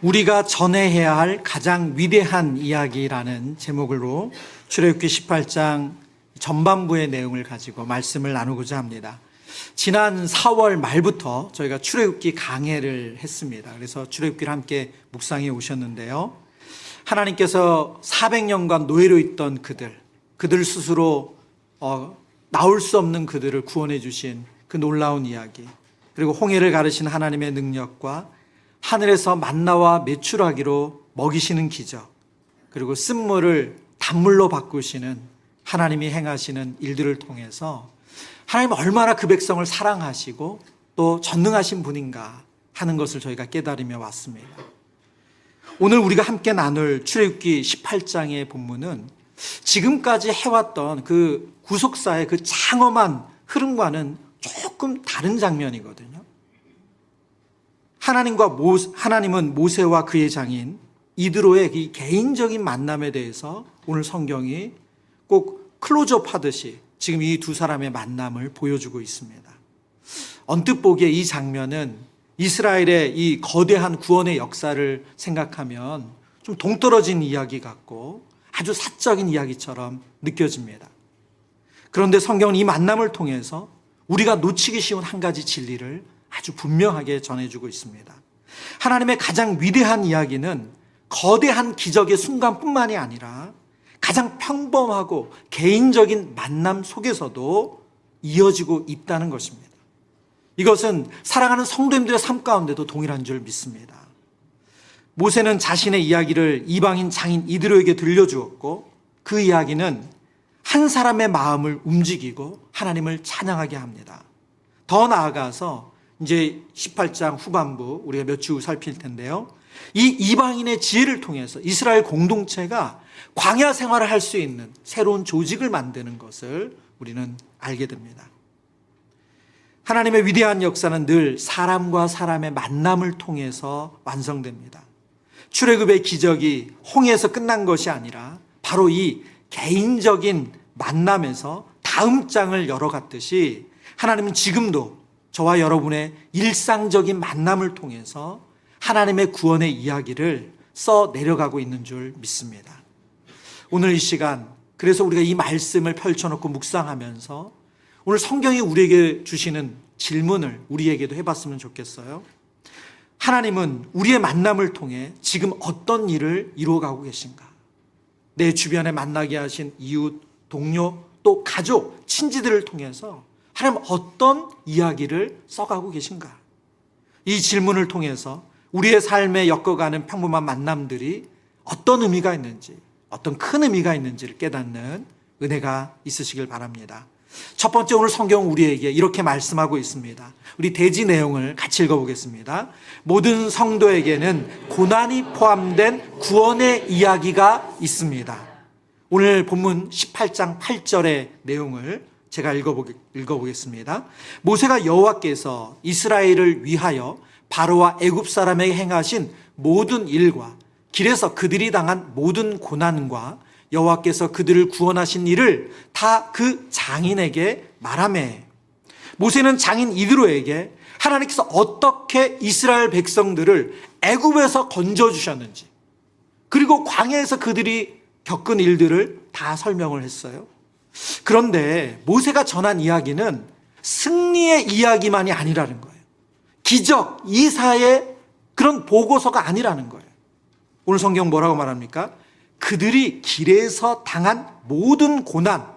우리가 전해야 할 가장 위대한 이야기라는 제목으로 출애굽기 18장 전반부의 내용을 가지고 말씀을 나누고자 합니다. 지난 4월 말부터 저희가 출애굽기 강해를 했습니다. 그래서 출애굽기를 함께 묵상해 오셨는데요. 하나님께서 400년간 노예로 있던 그들 스스로 나올 수 없는 그들을 구원해 주신 그 놀라운 이야기, 그리고 홍해를 가르신 하나님의 능력과 하늘에서 만나와 메추라기로 먹이시는 기적, 그리고 쓴물을 단물로 바꾸시는 하나님이 행하시는 일들을 통해서 하나님 얼마나 그 백성을 사랑하시고 또 전능하신 분인가 하는 것을 저희가 깨달으며 왔습니다. 오늘 우리가 함께 나눌 출애굽기 18장의 본문은 지금까지 해왔던 그 구속사의 그 장엄한 흐름과는 조금 다른 장면이거든요. 하나님은 모세와 그의 장인 이드로의 이 개인적인 만남에 대해서 오늘 성경이 꼭 클로즈업 하듯이 지금 이 두 사람의 만남을 보여주고 있습니다. 언뜻 보기에 이 장면은 이스라엘의 이 거대한 구원의 역사를 생각하면 좀 동떨어진 이야기 같고 아주 사적인 이야기처럼 느껴집니다. 그런데 성경은 이 만남을 통해서 우리가 놓치기 쉬운 한 가지 진리를 아주 분명하게 전해주고 있습니다. 하나님의 가장 위대한 이야기는 거대한 기적의 순간뿐만이 아니라 가장 평범하고 개인적인 만남 속에서도 이어지고 있다는 것입니다. 이것은 사랑하는 성도님들의 삶 가운데도 동일한 줄 믿습니다. 모세는 자신의 이야기를 이방인 장인 이드로에게 들려주었고 그 이야기는 한 사람의 마음을 움직이고 하나님을 찬양하게 합니다. 더 나아가서 이제 18장 후반부 우리가 몇 주 후 살필 텐데요. 이 이방인의 지혜를 통해서 이스라엘 공동체가 광야 생활을 할 수 있는 새로운 조직을 만드는 것을 우리는 알게 됩니다. 하나님의 위대한 역사는 늘 사람과 사람의 만남을 통해서 완성됩니다. 출애굽의 기적이 홍해에서 끝난 것이 아니라 바로 이 개인적인 만남에서 다음 장을 열어갔듯이 하나님은 지금도 저와 여러분의 일상적인 만남을 통해서 하나님의 구원의 이야기를 써 내려가고 있는 줄 믿습니다. 오늘 이 시간, 그래서 우리가 이 말씀을 펼쳐놓고 묵상하면서 오늘 성경이 우리에게 주시는 질문을 우리에게도 해봤으면 좋겠어요. 하나님은 우리의 만남을 통해 지금 어떤 일을 이루어가고 계신가? 내 주변에 만나게 하신 이웃, 동료, 또 가족, 친지들을 통해서 하나님 어떤 이야기를 써가고 계신가? 이 질문을 통해서 우리의 삶에 엮어가는 평범한 만남들이 어떤 의미가 있는지, 어떤 큰 의미가 있는지를 깨닫는 은혜가 있으시길 바랍니다. 첫 번째, 오늘 성경은 우리에게 이렇게 말씀하고 있습니다. 우리 대지 내용을 같이 읽어보겠습니다. 모든 성도에게는 고난이 포함된 구원의 이야기가 있습니다. 오늘 본문 18장 8절의 내용을 제가 읽어보겠습니다. 모세가 여호와께서 이스라엘을 위하여 바로와 애굽 사람에게 행하신 모든 일과 길에서 그들이 당한 모든 고난과 여호와께서 그들을 구원하신 일을 다 그 장인에게 말하매. 모세는 장인 이드로에게 하나님께서 어떻게 이스라엘 백성들을 애굽에서 건져주셨는지, 그리고 광야에서 그들이 겪은 일들을 다 설명을 했어요. 그런데 모세가 전한 이야기는 승리의 이야기만이 아니라는 거예요. 기적, 이사의 그런 보고서가 아니라는 거예요. 오늘 성경 뭐라고 말합니까? 그들이 길에서 당한 모든 고난,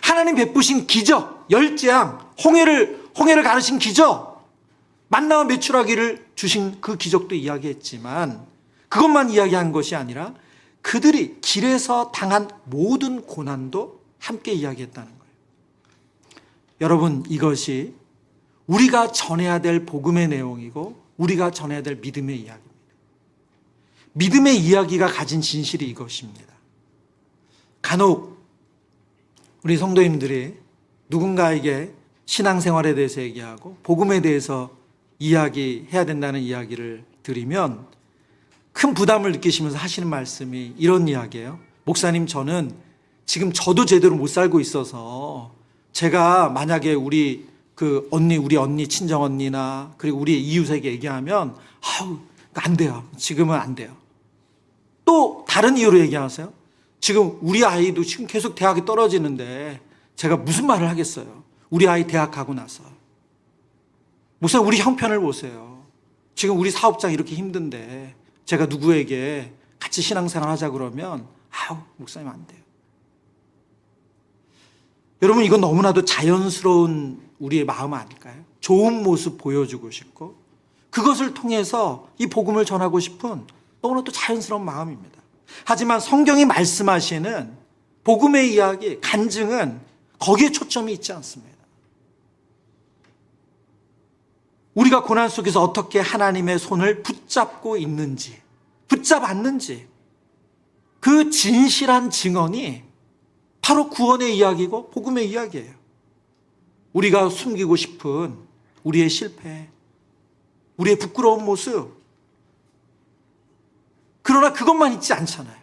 하나님 베푸신 기적, 열재앙, 홍해를 가르신 기적, 만나와 메추라기를 주신 그 기적도 이야기했지만 그것만 이야기한 것이 아니라 그들이 길에서 당한 모든 고난도 함께 이야기했다는 거예요. 여러분, 이것이 우리가 전해야 될 복음의 내용이고 우리가 전해야 될 믿음의 이야기입니다. 믿음의 이야기가 가진 진실이 이것입니다. 간혹 우리 성도님들이 누군가에게 신앙생활에 대해서 얘기하고 복음에 대해서 이야기해야 된다는 이야기를 드리면 큰 부담을 느끼시면서 하시는 말씀이 이런 이야기예요. 목사님, 저는 지금 저도 제대로 못 살고 있어서 제가 만약에 우리 언니, 친정 언니나 그리고 우리 이웃에게 얘기하면 아우, 안 돼요. 지금은 안 돼요. 또 다른 이유로 얘기하세요. 지금 우리 아이도 지금 계속 대학에 떨어지는데 제가 무슨 말을 하겠어요. 우리 아이 대학 가고 나서. 목사님, 우리 형편을 보세요. 지금 우리 사업장 이렇게 힘든데 제가 누구에게 같이 신앙생활 하자 그러면 목사님 안 돼요. 여러분, 이건 너무나도 자연스러운 우리의 마음 아닐까요? 좋은 모습 보여주고 싶고 그것을 통해서 이 복음을 전하고 싶은 너무나도 자연스러운 마음입니다. 하지만 성경이 말씀하시는 복음의 이야기, 간증은 거기에 초점이 있지 않습니다. 우리가 고난 속에서 어떻게 하나님의 손을 붙잡고 있는지, 붙잡았는지, 그 진실한 증언이 바로 구원의 이야기고 복음의 이야기예요. 우리가 숨기고 싶은 우리의 실패, 우리의 부끄러운 모습, 그러나 그것만 있지 않잖아요.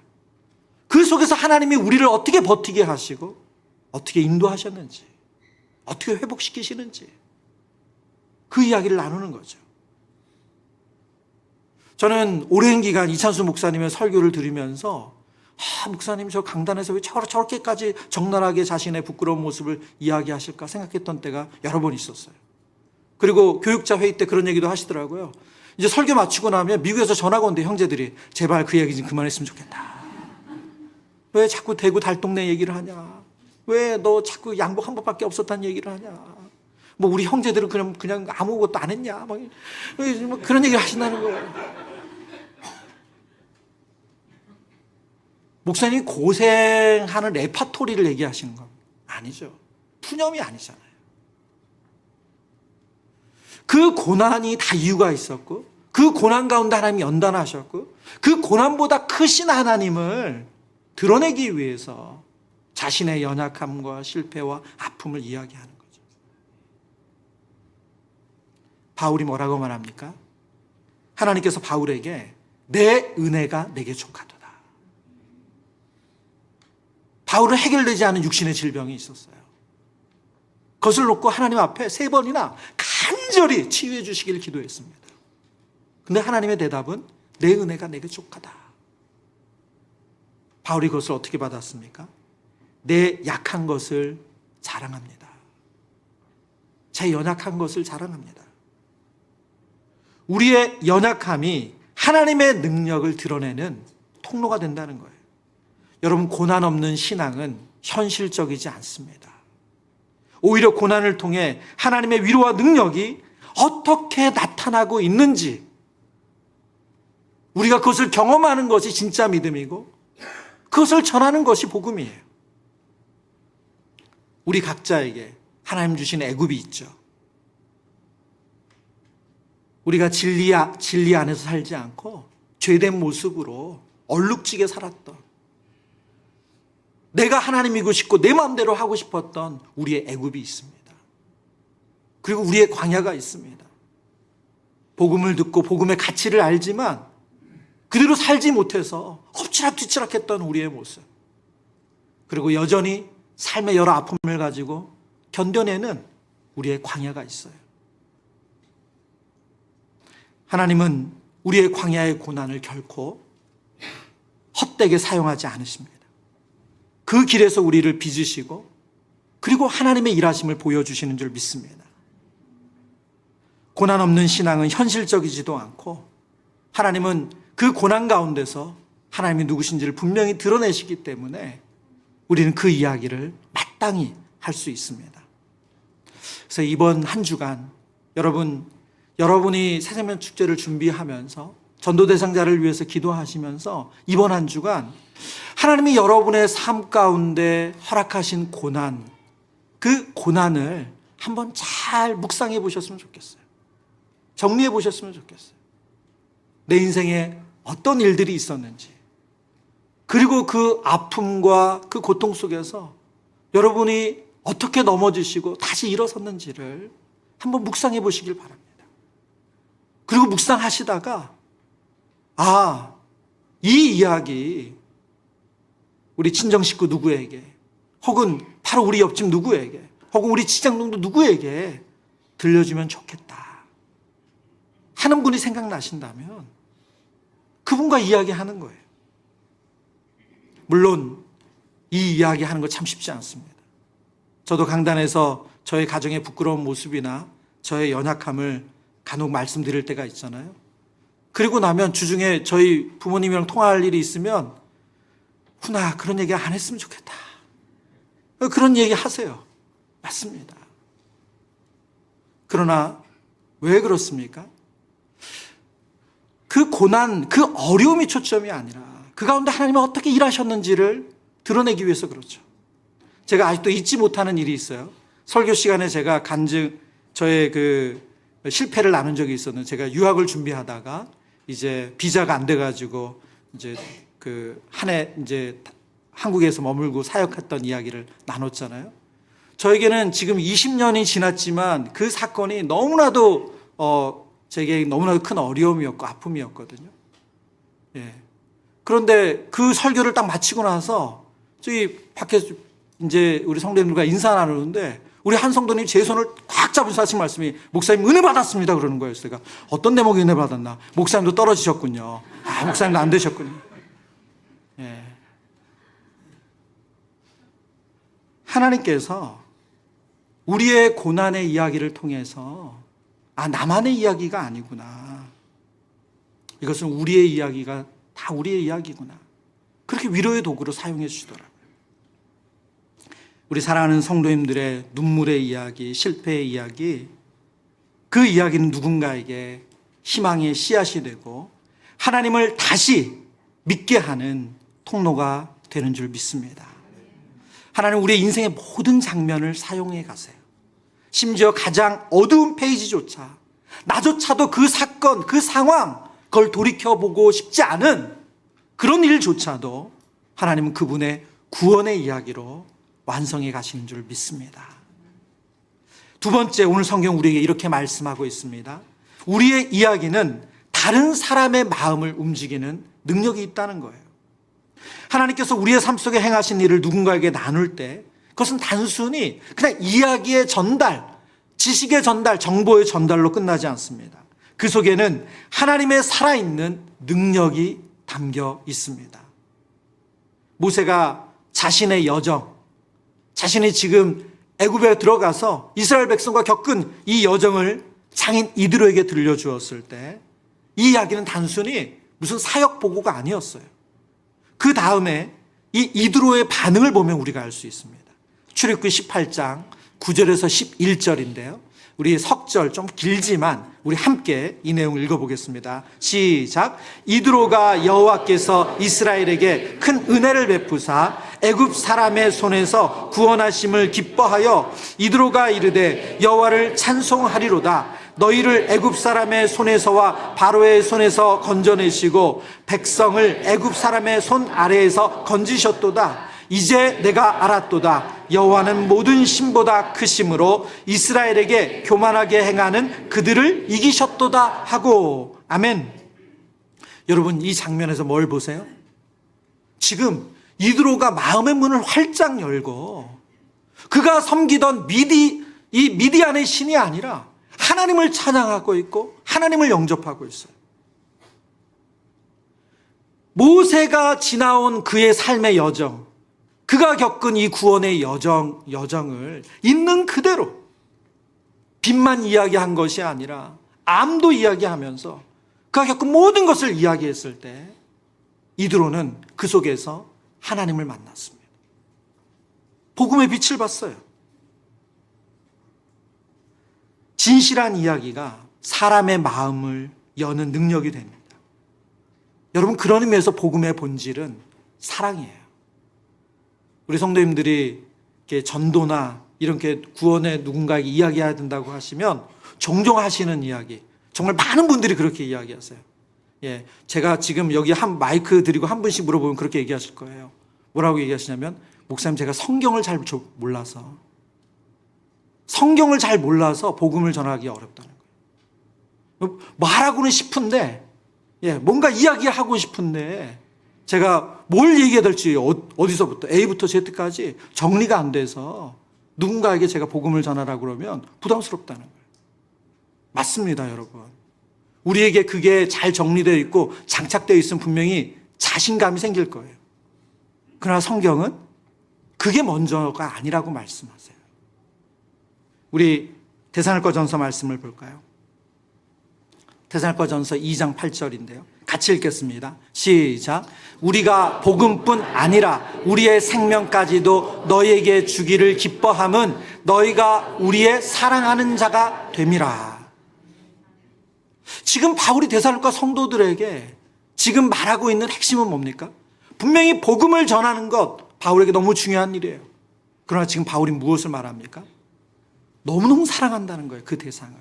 그 속에서 하나님이 우리를 어떻게 버티게 하시고 어떻게 인도하셨는지, 어떻게 회복시키시는지 그 이야기를 나누는 거죠. 저는 오랜 기간 이찬수 목사님의 설교를 들으면서 목사님 저 강단에서 왜 저렇게까지 적나라하게 자신의 부끄러운 모습을 이야기하실까 생각했던 때가 여러 번 있었어요. 그리고 교육자 회의 때 그런 얘기도 하시더라고요. 이제 설교 마치고 나면 미국에서 전화가 온대, 형제들이. 제발 그 얘기 좀 그만했으면 좋겠다. 왜 자꾸 대구 달동네 얘기를 하냐? 왜 너 자꾸 양복 한 번밖에 없었다는 얘기를 하냐? 뭐 우리 형제들은 그냥 아무것도 안 했냐? 뭐 그런 얘기를 하신다는 거예요. 목사님이 고생하는 레파토리를 얘기하시는 건 아니죠. 푸념이 아니잖아요. 그 고난이 다 이유가 있었고 그 고난 가운데 하나님이 연단하셨고 그 고난보다 크신 하나님을 드러내기 위해서 자신의 연약함과 실패와 아픔을 이야기하는 거죠. 바울이 뭐라고 말합니까? 하나님께서 바울에게 내 은혜가 내게 족하도다. 바울은 해결되지 않은 육신의 질병이 있었어요. 그것을 놓고 하나님 앞에 3번이나 간절히 치유해 주시기를 기도했습니다. 근데 하나님의 대답은 내 은혜가 내게 족하다. 바울이 그것을 어떻게 받았습니까? 내 약한 것을 자랑합니다. 제 연약한 것을 자랑합니다. 우리의 연약함이 하나님의 능력을 드러내는 통로가 된다는 거예요. 여러분, 고난 없는 신앙은 현실적이지 않습니다. 오히려 고난을 통해 하나님의 위로와 능력이 어떻게 나타나고 있는지 우리가 그것을 경험하는 것이 진짜 믿음이고 그것을 전하는 것이 복음이에요. 우리 각자에게 하나님 주신 애굽이 있죠. 우리가 진리 안에서 살지 않고 죄된 모습으로 얼룩지게 살았던, 내가 하나님이고 싶고 내 마음대로 하고 싶었던 우리의 애굽이 있습니다. 그리고 우리의 광야가 있습니다. 복음을 듣고 복음의 가치를 알지만 그대로 살지 못해서 엎치락뒤치락했던 우리의 모습, 그리고 여전히 삶의 여러 아픔을 가지고 견뎌내는 우리의 광야가 있어요. 하나님은 우리의 광야의 고난을 결코 헛되게 사용하지 않으십니다. 그 길에서 우리를 빚으시고 그리고 하나님의 일하심을 보여주시는 줄 믿습니다. 고난 없는 신앙은 현실적이지도 않고 하나님은 그 고난 가운데서 하나님이 누구신지를 분명히 드러내시기 때문에 우리는 그 이야기를 마땅히 할 수 있습니다. 그래서 이번 한 주간 여러분이 새생명 축제를 준비하면서 전도 대상자를 위해서 기도하시면서 이번 한 주간 하나님이 여러분의 삶 가운데 허락하신 고난, 그 고난을 한번 잘 묵상해 보셨으면 좋겠어요. 정리해 보셨으면 좋겠어요. 내 인생에 어떤 일들이 있었는지, 그리고 그 아픔과 그 고통 속에서 여러분이 어떻게 넘어지시고 다시 일어섰는지를 한번 묵상해 보시길 바랍니다. 그리고 묵상하시다가 이 이야기 우리 친정 식구 누구에게, 혹은 바로 우리 옆집 누구에게, 혹은 우리 지장동도 누구에게 들려주면 좋겠다 하는 분이 생각나신다면 그분과 이야기하는 거예요. 물론 이 이야기하는 거 참 쉽지 않습니다. 저도 강단에서 저의 가정의 부끄러운 모습이나 저의 연약함을 간혹 말씀드릴 때가 있잖아요. 그리고 나면 주중에 저희 부모님이랑 통화할 일이 있으면 훈아, 그런 얘기 안 했으면 좋겠다. 그런 얘기 하세요. 맞습니다. 그러나 왜 그렇습니까? 그 고난, 그 어려움이 초점이 아니라 그 가운데 하나님은 어떻게 일하셨는지를 드러내기 위해서 그렇죠. 제가 아직도 잊지 못하는 일이 있어요. 설교 시간에 제가 저의 그 실패를 나눈 적이 있었는데, 제가 유학을 준비하다가 이제 비자가 안 돼가지고 이제 그 한 해 이제 한국에서 머물고 사역했던 이야기를 나눴잖아요. 저에게는 지금 20년이 지났지만 그 사건이 너무나도 제게 너무나도 큰 어려움이었고 아픔이었거든요. 예. 그런데 그 설교를 딱 마치고 나서 저기 밖에서 이제 우리 성도님들과 인사 나누는데 우리 한 성도님 제 손을 꽉 잡으셔서 하신 말씀이, 목사님 은혜 받았습니다 그러는 거예요. 제가 어떤 대목에 은혜 받았나? 목사님도 떨어지셨군요. 아, 목사님도 안 되셨군요. 예. 하나님께서 우리의 고난의 이야기를 통해서 나만의 이야기가 아니구나. 이것은 우리의 이야기가 다 우리의 이야기구나. 그렇게 위로의 도구로 사용해 주시더라고요. 우리 사랑하는 성도님들의 눈물의 이야기, 실패의 이야기, 그 이야기는 누군가에게 희망의 씨앗이 되고 하나님을 다시 믿게 하는 통로가 되는 줄 믿습니다. 하나님 우리의 인생의 모든 장면을 사용해 가세요. 심지어 가장 어두운 페이지조차, 나조차도 그 사건, 그 상황, 그걸 돌이켜보고 싶지 않은 그런 일조차도 하나님은 그분의 구원의 이야기로 완성해 가시는 줄 믿습니다. 두 번째, 오늘 성경 우리에게 이렇게 말씀하고 있습니다. 우리의 이야기는 다른 사람의 마음을 움직이는 능력이 있다는 거예요. 하나님께서 우리의 삶 속에 행하신 일을 누군가에게 나눌 때 그것은 단순히 그냥 이야기의 전달, 지식의 전달, 정보의 전달로 끝나지 않습니다. 그 속에는 하나님의 살아있는 능력이 담겨 있습니다. 모세가 자신의 여정, 자신이 지금 애굽에 들어가서 이스라엘 백성과 겪은 이 여정을 장인 이드로에게 들려주었을 때 이 이야기는 단순히 무슨 사역 보고가 아니었어요. 그 다음에 이 이드로의 반응을 보면 우리가 알 수 있습니다. 출애굽기 18장 9절에서 11절인데요. 우리 석절 좀 길지만 우리 함께 이 내용을 읽어보겠습니다. 시작. 이드로가 여호와께서 이스라엘에게 큰 은혜를 베푸사 애굽 사람의 손에서 구원하심을 기뻐하여 이드로가 이르되 여호와를 찬송하리로다. 너희를 애굽 사람의 손에서와 바로의 손에서 건져내시고 백성을 애굽 사람의 손 아래에서 건지셨도다. 이제 내가 알았도다. 여호와는 모든 신보다 크심으로 이스라엘에게 교만하게 행하는 그들을 이기셨도다 하고. 아멘. 여러분, 이 장면에서 뭘 보세요? 지금 이드로가 마음의 문을 활짝 열고 그가 섬기던 이 미디안의 신이 아니라 하나님을 찬양하고 있고 하나님을 영접하고 있어요. 모세가 지나온 그의 삶의 여정, 그가 겪은 이 구원의 여정을 있는 그대로 빚만 이야기한 것이 아니라 암도 이야기하면서 그가 겪은 모든 것을 이야기했을 때 이드로는 그 속에서 하나님을 만났습니다. 복음의 빛을 봤어요. 진실한 이야기가 사람의 마음을 여는 능력이 됩니다. 여러분, 그런 의미에서 복음의 본질은 사랑이에요. 우리 성도님들이 이렇게 전도나 이렇게 구원에 누군가에게 이야기해야 된다고 하시면 종종 하시는 이야기, 정말 많은 분들이 그렇게 이야기하세요. 예, 제가 지금 여기 한 마이크 드리고 한 분씩 물어보면 그렇게 얘기하실 거예요. 뭐라고 얘기하시냐면, 목사님 제가 성경을 잘 몰라서 복음을 전하기 어렵다는 거예요. 말하고는 싶은데, 뭔가 이야기하고 싶은데 제가 뭘 얘기해야 될지 어디서부터 A부터 Z까지 정리가 안 돼서 누군가에게 제가 복음을 전하라고 그러면 부담스럽다는 거예요. 맞습니다, 여러분. 우리에게 그게 잘 정리되어 있고 장착되어 있으면 분명히 자신감이 생길 거예요. 그러나 성경은 그게 먼저가 아니라고 말씀하세요. 우리 데살로니가전서 말씀을 볼까요? 데살로니가전서 2장 8절인데요. 같이 읽겠습니다. 시작. 우리가 복음뿐 아니라 우리의 생명까지도 너희에게 주기를 기뻐함은 너희가 우리의 사랑하는 자가 됨이라. 지금 바울이 데살로니가 성도들에게 지금 말하고 있는 핵심은 뭡니까? 분명히 복음을 전하는 것 바울에게 너무 중요한 일이에요. 그러나 지금 바울이 무엇을 말합니까? 너무너무 사랑한다는 거예요. 그 대상을.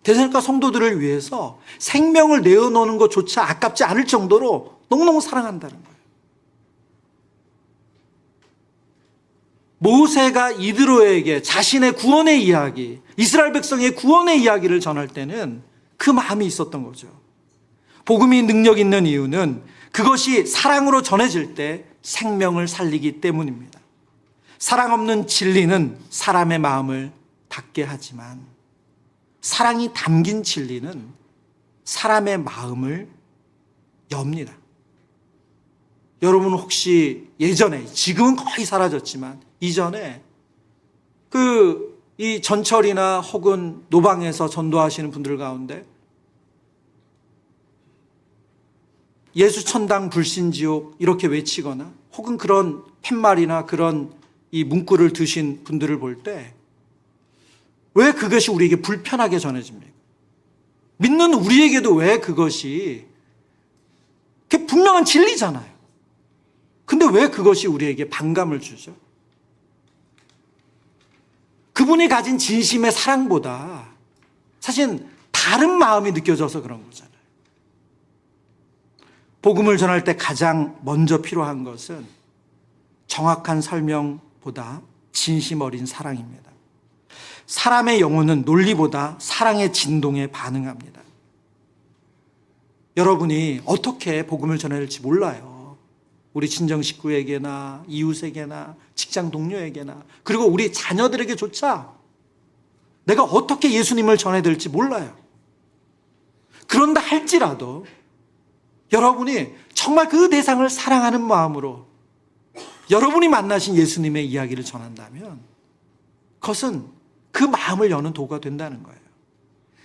데살로니가 성도들을 위해서 생명을 내어놓는 것조차 아깝지 않을 정도로 너무너무 사랑한다는 거예요. 모세가 이드로에게 자신의 구원의 이야기, 이스라엘 백성의 구원의 이야기를 전할 때는 그 마음이 있었던 거죠. 복음이 능력 있는 이유는 그것이 사랑으로 전해질 때 생명을 살리기 때문입니다. 사랑 없는 진리는 사람의 마음을 닫게 하지만 사랑이 담긴 진리는 사람의 마음을 엽니다. 여러분 혹시 예전에, 지금은 거의 사라졌지만 이전에 이 전철이나 혹은 노방에서 전도하시는 분들 가운데 예수 천당 불신지옥 이렇게 외치거나 혹은 그런 팻말이나 그런 이 문구를 드신 분들을 볼 때 왜 그것이 우리에게 불편하게 전해집니까? 믿는 우리에게도 왜 그것이 그게 분명한 진리잖아요. 근데 왜 그것이 우리에게 반감을 주죠? 그분이 가진 진심의 사랑보다 사실 다른 마음이 느껴져서 그런 거잖아요. 복음을 전할 때 가장 먼저 필요한 것은 정확한 설명보다 진심 어린 사랑입니다. 사람의 영혼은 논리보다 사랑의 진동에 반응합니다. 여러분이 어떻게 복음을 전해야 될지 몰라요. 우리 친정 식구에게나 이웃에게나 직장 동료에게나 그리고 우리 자녀들에게조차 내가 어떻게 예수님을 전해야 될지 몰라요. 그런다 할지라도 여러분이 정말 그 대상을 사랑하는 마음으로 여러분이 만나신 예수님의 이야기를 전한다면 그것은 그 마음을 여는 도구가 된다는 거예요.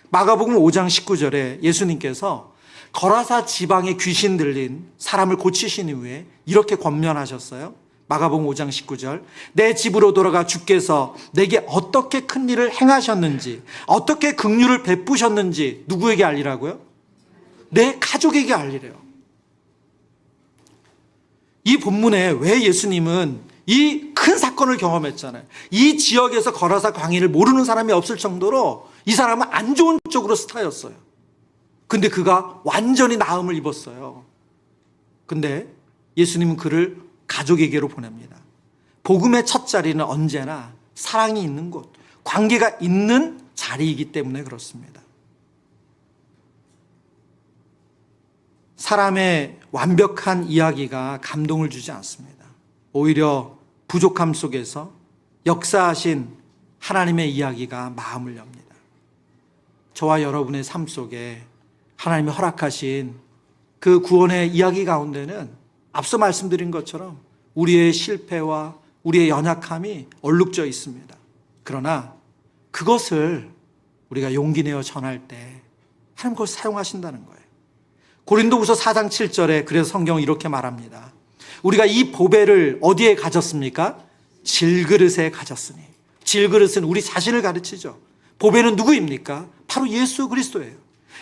마가복음 5장 19절에 예수님께서 거라사 지방에 귀신 들린 사람을 고치신 이후에 이렇게 권면하셨어요. 마가복음 5장 19절. 내 집으로 돌아가 주께서 내게 어떻게 큰 일을 행하셨는지 어떻게 긍휼을 베푸셨는지 누구에게 알리라고요? 내 가족에게 알리래요. 이 본문에 왜 예수님은 이 큰 사건을 경험했잖아요. 이 지역에서 거라사 광야를 모르는 사람이 없을 정도로 이 사람은 안 좋은 쪽으로 스타였어요. 근데 그가 완전히 나음을 입었어요. 근데 예수님은 그를 가족에게로 보냅니다. 복음의 첫 자리는 언제나 사랑이 있는 곳, 관계가 있는 자리이기 때문에 그렇습니다. 사람의 완벽한 이야기가 감동을 주지 않습니다. 오히려 부족함 속에서 역사하신 하나님의 이야기가 마음을 엽니다. 저와 여러분의 삶 속에 하나님이 허락하신 그 구원의 이야기 가운데는 앞서 말씀드린 것처럼 우리의 실패와 우리의 연약함이 얼룩져 있습니다. 그러나 그것을 우리가 용기 내어 전할 때 하나님 그걸 사용하신다는 거예요. 고린도후서 4장 7절에 그래서 성경은 이렇게 말합니다. 우리가 이 보배를 어디에 가졌습니까? 질그릇에 가졌으니. 질그릇은 우리 자신을 가르치죠. 보배는 누구입니까? 바로 예수 그리스도예요.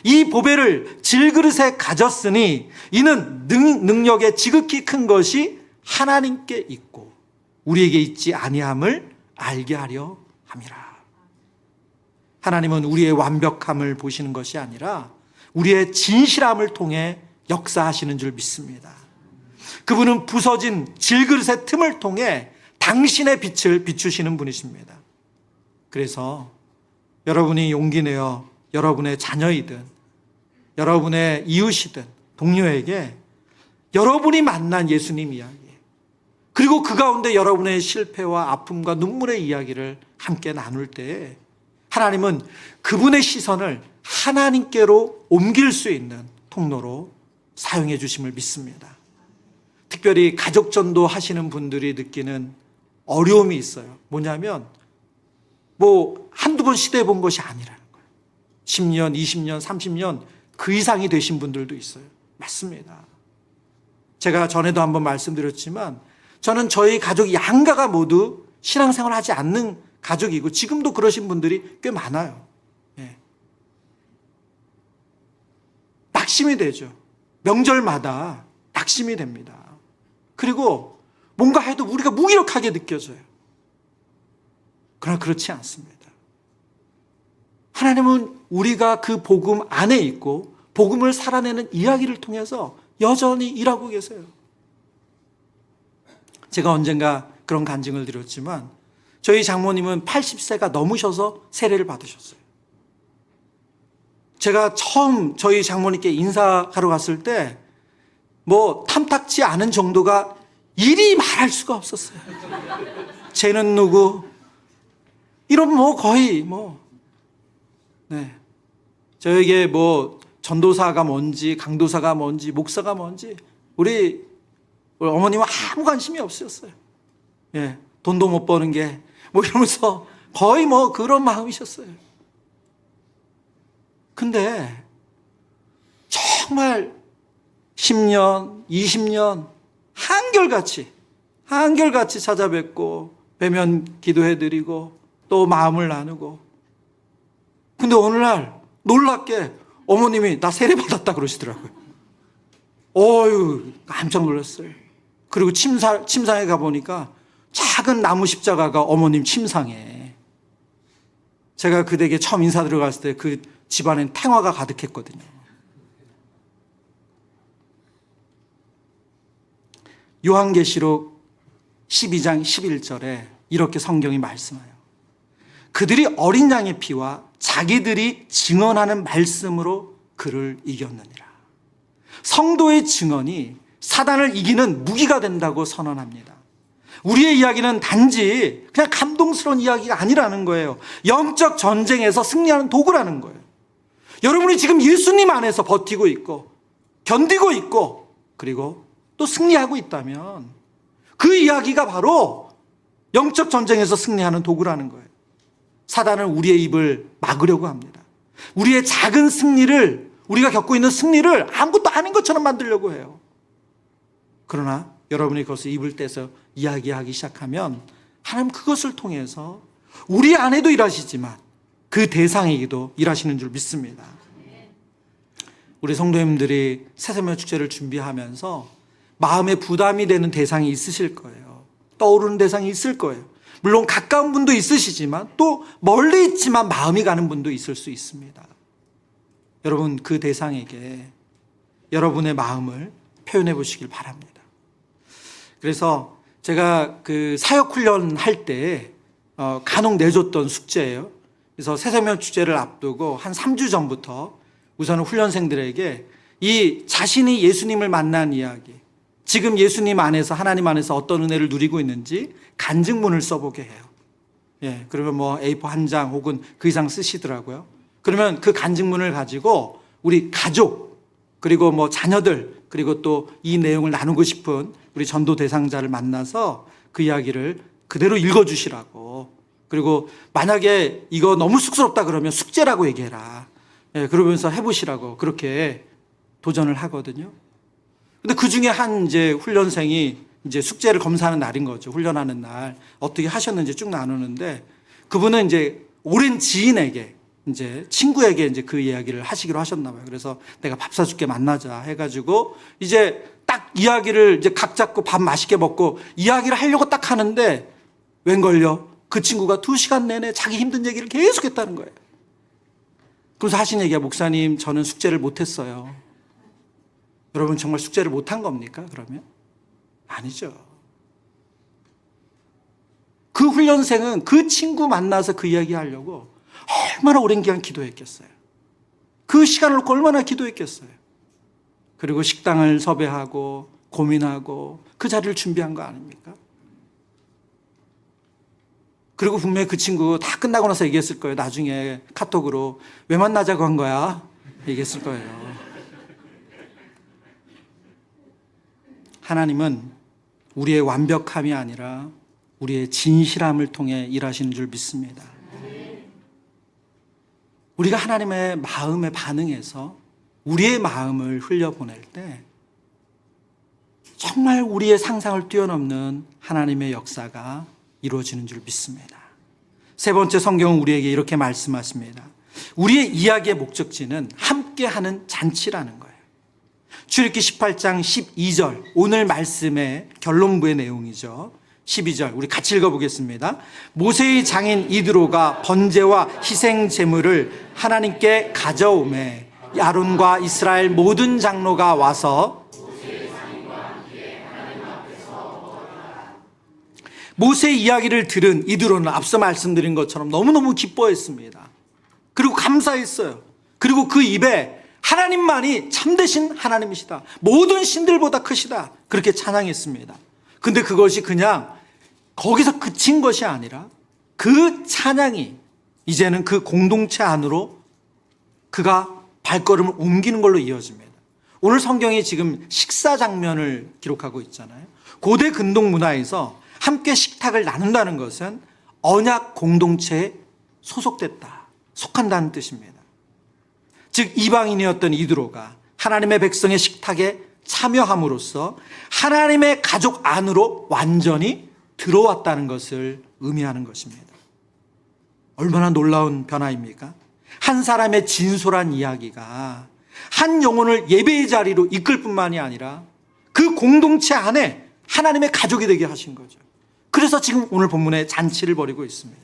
이 보배를 질그릇에 가졌으니 이는 능력의 지극히 큰 것이 하나님께 있고 우리에게 있지 아니함을 알게 하려 함이라. 하나님은 우리의 완벽함을 보시는 것이 아니라 우리의 진실함을 통해 역사하시는 줄 믿습니다. 그분은 부서진 질그릇의 틈을 통해 당신의 빛을 비추시는 분이십니다. 그래서 여러분이 용기 내어 여러분의 자녀이든 여러분의 이웃이든 동료에게 여러분이 만난 예수님 이야기 그리고 그 가운데 여러분의 실패와 아픔과 눈물의 이야기를 함께 나눌 때에 하나님은 그분의 시선을 하나님께로 옮길 수 있는 통로로 사용해 주심을 믿습니다. 특별히 가족 전도 하시는 분들이 느끼는 어려움이 있어요. 뭐냐면 한두 번 시도해 본 것이 아니라는 거예요. 10년, 20년, 30년 그 이상이 되신 분들도 있어요. 맞습니다. 제가 전에도 한번 말씀드렸지만 저는 저희 가족 양가가 모두 신앙생활 하지 않는 가족이고 지금도 그러신 분들이 꽤 많아요. 예. 낙심이 되죠. 명절마다 낙심이 됩니다. 그리고 뭔가 해도 우리가 무기력하게 느껴져요. 그러나 그렇지 않습니다. 하나님은 우리가 그 복음 안에 있고 복음을 살아내는 이야기를 통해서 여전히 일하고 계세요. 제가 언젠가 그런 간증을 드렸지만 저희 장모님은 80세가 넘으셔서 세례를 받으셨어요. 제가 처음 저희 장모님께 인사하러 갔을 때 탐탁지 않은 정도가 이리 말할 수가 없었어요. 쟤는 누구? 이런 거의 네. 저에게 전도사가 뭔지, 강도사가 뭔지, 목사가 뭔지 우리 어머님은 아무 관심이 없으셨어요. 예. 돈도 못 버는 게 이러면서 거의 그런 마음이셨어요. 근데 정말 10년, 20년 한결같이 찾아뵙고 배면 기도해드리고 또 마음을 나누고 근데 어느 날 놀랍게 어머님이 나 세례 받았다 그러시더라고요. 깜짝 놀랐어요. 그리고 침상에 가보니까 작은 나무 십자가가 어머님 침상에 제가 그 댁에 처음 인사드려 갔을 때 그 집안엔 탱화가 가득했거든요. 요한계시록 12장 11절에 이렇게 성경이 말씀해요. 그들이 어린 양의 피와 자기들이 증언하는 말씀으로 그를 이겼느니라. 성도의 증언이 사단을 이기는 무기가 된다고 선언합니다. 우리의 이야기는 단지 그냥 감동스러운 이야기가 아니라는 거예요. 영적 전쟁에서 승리하는 도구라는 거예요. 여러분이 지금 예수님 안에서 버티고 있고 견디고 있고 그리고 또 승리하고 있다면 그 이야기가 바로 영적 전쟁에서 승리하는 도구라는 거예요. 사단은 우리의 입을 막으려고 합니다. 우리의 작은 승리를, 우리가 겪고 있는 승리를 아무것도 아닌 것처럼 만들려고 해요. 그러나 여러분이 그것을 입을 떼서 이야기하기 시작하면 하나님 그것을 통해서 우리 안에도 일하시지만 그 대상에게도 일하시는 줄 믿습니다. 우리 성도님들이 새세명 축제를 준비하면서 마음에 부담이 되는 대상이 있으실 거예요. 떠오르는 대상이 있을 거예요. 물론 가까운 분도 있으시지만 또 멀리 있지만 마음이 가는 분도 있을 수 있습니다. 여러분 그 대상에게 여러분의 마음을 표현해 보시길 바랍니다. 그래서 제가 그 사역훈련 할 때 간혹 내줬던 숙제예요. 그래서 새세명 축제를 앞두고 한 3주 전부터 우선은 훈련생들에게 이 자신이 예수님을 만난 이야기, 지금 예수님 안에서 하나님 안에서 어떤 은혜를 누리고 있는지 간증문을 써보게 해요. 예, 그러면 A4 한 장 혹은 그 이상 쓰시더라고요. 그러면 그 간증문을 가지고 우리 가족 그리고 자녀들 그리고 또 이 내용을 나누고 싶은 우리 전도 대상자를 만나서 그 이야기를 그대로 읽어주시라고. 그리고 만약에 이거 너무 쑥스럽다 그러면 숙제라고 얘기해라. 예, 그러면서 해보시라고 그렇게 도전을 하거든요. 근데 그 중에 한 훈련생이 숙제를 검사하는 날인 거죠. 훈련하는 날. 어떻게 하셨는지 쭉 나누는데 그분은 오랜 지인에게 친구에게 그 이야기를 하시기로 하셨나 봐요. 그래서 내가 밥 사줄게 만나자 해가지고 딱 이야기를 각 잡고 밥 맛있게 먹고 이야기를 하려고 딱 하는데 웬걸요? 그 친구가 2시간 내내 자기 힘든 얘기를 계속 했다는 거예요. 그래서 하신 얘기가 목사님 저는 숙제를 못했어요. 여러분 정말 숙제를 못한 겁니까 그러면? 아니죠. 그 훈련생은 그 친구 만나서 그 이야기 하려고 얼마나 오랜 기간 기도했겠어요. 그 시간을 놓고 얼마나 기도했겠어요. 그리고 식당을 섭외하고 고민하고 그 자리를 준비한 거 아닙니까? 그리고 분명히 그 친구 다 끝나고 나서 얘기했을 거예요. 나중에 카톡으로 왜 만나자고 한 거야? 얘기했을 거예요. 하나님은 우리의 완벽함이 아니라 우리의 진실함을 통해 일하시는 줄 믿습니다. 우리가 하나님의 마음에 반응해서 우리의 마음을 흘려보낼 때 정말 우리의 상상을 뛰어넘는 하나님의 역사가 이루어지는 줄 믿습니다. 세 번째, 성경은 우리에게 이렇게 말씀하십니다. 우리의 이야기의 목적지는 함께하는 잔치라는 거예요. 출애굽기 18장 12절, 오늘 말씀의 결론부의 내용이죠. 12절 우리 같이 읽어보겠습니다. 모세의 장인 이드로가 번제와 희생 제물을 하나님께 가져오매 아론과 이스라엘 모든 장로가 와서 모세의 이야기를 들은 이드로는 앞서 말씀드린 것처럼 너무너무 기뻐했습니다. 그리고 감사했어요. 그리고 그 입에 하나님만이 참되신 하나님이시다, 모든 신들보다 크시다, 그렇게 찬양했습니다. 근데 그것이 그냥 거기서 그친 것이 아니라 그 찬양이 이제는 그 공동체 안으로 그가 발걸음을 옮기는 걸로 이어집니다. 오늘 성경이 지금 식사 장면을 기록하고 있잖아요. 고대 근동 문화에서 함께 식탁을 나눈다는 것은 언약 공동체에 소속됐다, 속한다는 뜻입니다. 즉 이방인이었던 이드로가 하나님의 백성의 식탁에 참여함으로써 하나님의 가족 안으로 완전히 들어왔다는 것을 의미하는 것입니다. 얼마나 놀라운 변화입니까? 한 사람의 진솔한 이야기가 한 영혼을 예배의 자리로 이끌 뿐만이 아니라 그 공동체 안에 하나님의 가족이 되게 하신 거죠. 그래서 지금 오늘 본문에 잔치를 벌이고 있습니다.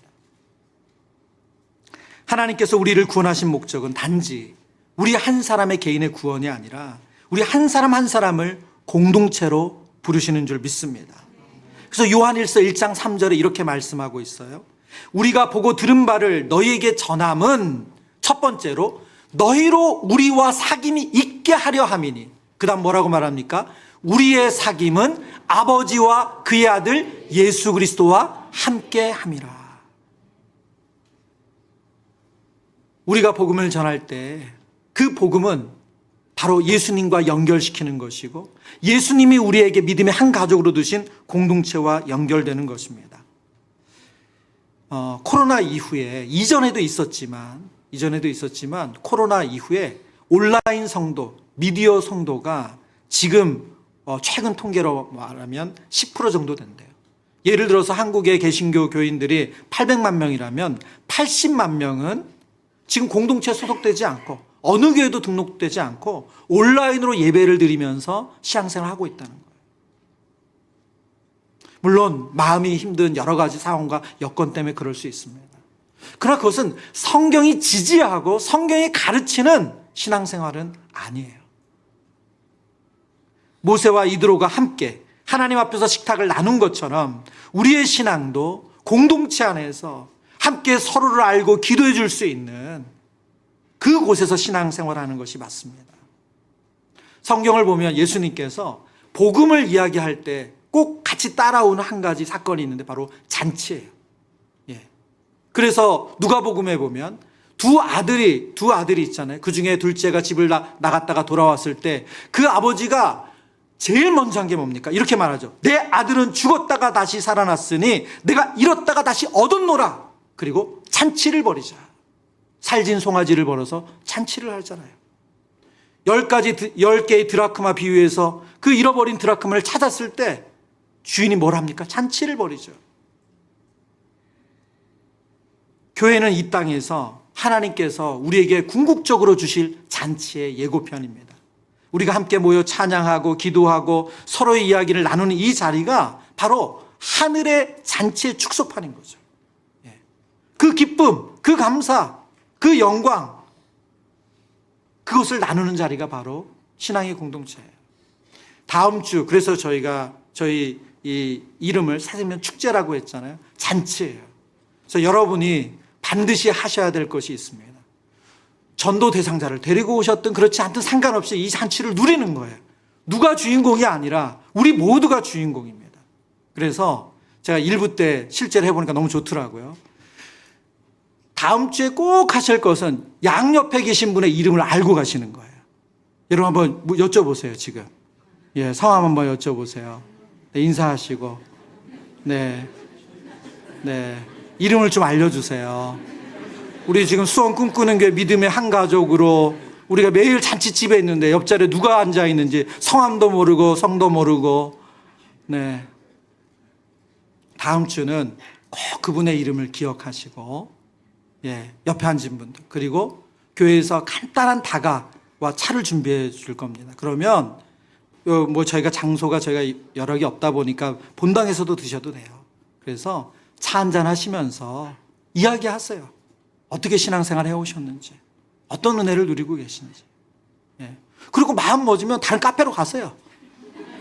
하나님께서 우리를 구원하신 목적은 단지 우리 한 사람의 개인의 구원이 아니라 우리 한 사람 한 사람을 공동체로 부르시는 줄 믿습니다. 그래서 요한일서 1장 3절에 이렇게 말씀하고 있어요. 우리가 보고 들은 바를 너희에게 전함은 첫 번째로 너희로 우리와 사귐이 있게 하려 함이니, 그 다음 뭐라고 말합니까? 우리의 사귐은 아버지와 그의 아들 예수 그리스도와 함께 함이라. 우리가 복음을 전할 때 그 복음은 바로 예수님과 연결시키는 것이고 예수님이 우리에게 믿음의 한 가족으로 두신 공동체와 연결되는 것입니다. 코로나 이후에 이전에도 있었지만 코로나 이후에 온라인 성도, 미디어 성도가 지금 최근 통계로 말하면 10% 정도 된대요. 예를 들어서 한국의 개신교 교인들이 800만 명이라면 80만 명은 지금 공동체에 소속되지 않고 어느 교회도 등록되지 않고 온라인으로 예배를 드리면서 신앙생활을 하고 있다는 거예요. 물론 마음이 힘든 여러 가지 상황과 여건 때문에 그럴 수 있습니다. 그러나 그것은 성경이 지지하고 성경이 가르치는 신앙생활은 아니에요. 모세와 이드로가 함께 하나님 앞에서 식탁을 나눈 것처럼 우리의 신앙도 공동체 안에서 함께 서로를 알고 기도해 줄 수 있는 그곳에서 신앙생활하는 것이 맞습니다. 성경을 보면 예수님께서 복음을 이야기할 때 꼭 같이 따라오는 한 가지 사건이 있는데 바로 잔치예요. 그래서 누가복음에 보면 두 아들이 있잖아요. 그 중에 둘째가 집을 나갔다가 돌아왔을 때 그 아버지가 제일 먼저 한 게 뭡니까? 이렇게 말하죠. 내 아들은 죽었다가 다시 살아났으니 내가 잃었다가 다시 얻었노라. 그리고 잔치를 벌이자. 살진 송아지를 벌어서 잔치를 하잖아요. 10개의 드라크마 비유에서 그 잃어버린 드라크마를 찾았을 때 주인이 뭘 합니까? 잔치를 벌이죠. 교회는 이 땅에서 하나님께서 우리에게 궁극적으로 주실 잔치의 예고편입니다. 우리가 함께 모여 찬양하고 기도하고 서로의 이야기를 나누는 이 자리가 바로 하늘의 잔치의 축소판인 거죠. 그 기쁨, 그 감사, 그 영광, 그것을 나누는 자리가 바로 신앙의 공동체예요. 다음 주, 그래서 저희 이 이름을 사실은 축제라고 했잖아요. 잔치예요. 그래서 여러분이 반드시 하셔야 될 것이 있습니다. 전도 대상자를 데리고 오셨든 그렇지 않든 상관없이 이 잔치를 누리는 거예요. 누가 주인공이 아니라 우리 모두가 주인공입니다. 그래서 제가 일부 때 실제로 해보니까 너무 좋더라고요. 다음 주에 꼭 하실 것은 양옆에 계신 분의 이름을 알고 가시는 거예요. 여러분 한번 여쭤보세요, 지금. 예, 성함 한번 여쭤보세요. 네, 인사하시고. 네. 네. 이름을 좀 알려주세요. 우리 지금 수원 꿈꾸는 교회 믿음의 한 가족으로 우리가 매일 잔치집에 있는데 옆자리에 누가 앉아 있는지 성함도 모르고 성도 모르고. 네. 다음 주는 꼭 그분의 이름을 기억하시고, 예, 옆에 앉은 분들, 그리고 교회에서 간단한 다가와 차를 준비해 줄 겁니다. 그러면 뭐 저희가 장소가 저희가 여러 개 없다 보니까 본당에서도 드셔도 돼요. 그래서 차 한잔 하시면서 이야기하세요. 어떻게 신앙생활 해오셨는지, 어떤 은혜를 누리고 계신지. 예. 그리고 마음 먹으면 다른 카페로 가세요.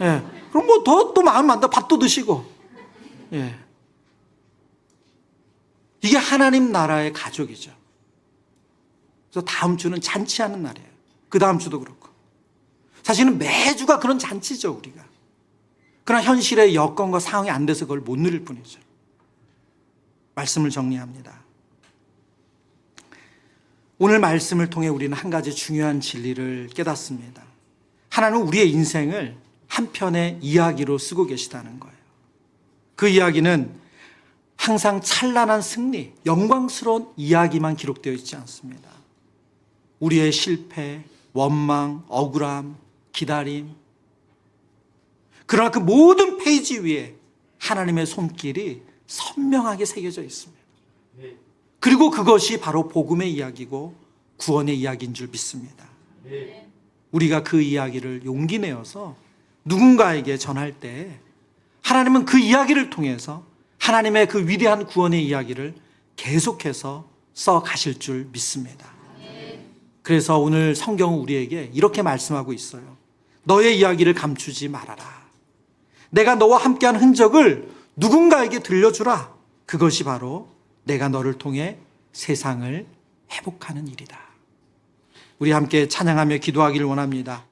예. 그럼 뭐 또 마음 만다 밥도 드시고. 예. 이게 하나님 나라의 가족이죠. 그래서 다음 주는 잔치하는 날이에요. 그 다음 주도 그렇고. 사실은 매주가 그런 잔치죠, 우리가. 그러나 현실의 여건과 상황이 안 돼서 그걸 못 누릴 뿐이죠. 말씀을 정리합니다. 오늘 말씀을 통해 우리는 한 가지 중요한 진리를 깨닫습니다. 하나님은 우리의 인생을 한 편의 이야기로 쓰고 계시다는 거예요. 그 이야기는 항상 찬란한 승리, 영광스러운 이야기만 기록되어 있지 않습니다. 우리의 실패, 원망, 억울함, 기다림. 그러나 그 모든 페이지 위에 하나님의 손길이 선명하게 새겨져 있습니다. 그리고 그것이 바로 복음의 이야기고 구원의 이야기인 줄 믿습니다. 우리가 그 이야기를 용기 내어서 누군가에게 전할 때 하나님은 그 이야기를 통해서 하나님의 그 위대한 구원의 이야기를 계속해서 써 가실 줄 믿습니다. 그래서 오늘 성경은 우리에게 이렇게 말씀하고 있어요. 너의 이야기를 감추지 말아라. 내가 너와 함께한 흔적을 누군가에게 들려주라. 그것이 바로 내가 너를 통해 세상을 회복하는 일이다. 우리 함께 찬양하며 기도하기를 원합니다.